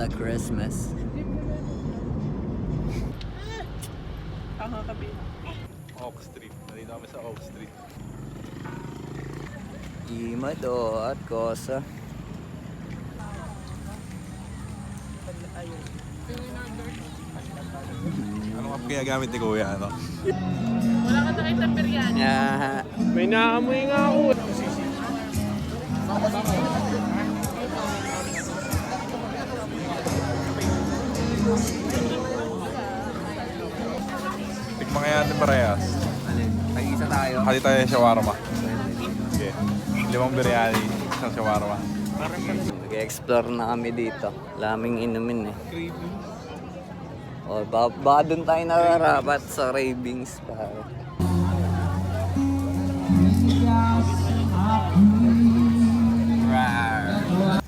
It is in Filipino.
na Christmas. Oak Street. Nandito kami sa Oak Street. Imado at Kosa. Ano nga kaya gamit ni Kuya? Ano? Wala ka nakita biryani. May naamoy nga ako. Tikman kaya natin parehas. Alin? Tag-isa tayo. Hati tayo ng shawarma. Okay. 5 biryani, isang shawarma. Nag-explore na kami dito. Laming inumin eh. O, baka doon tayo nararapat sa cravings pare. Rawr.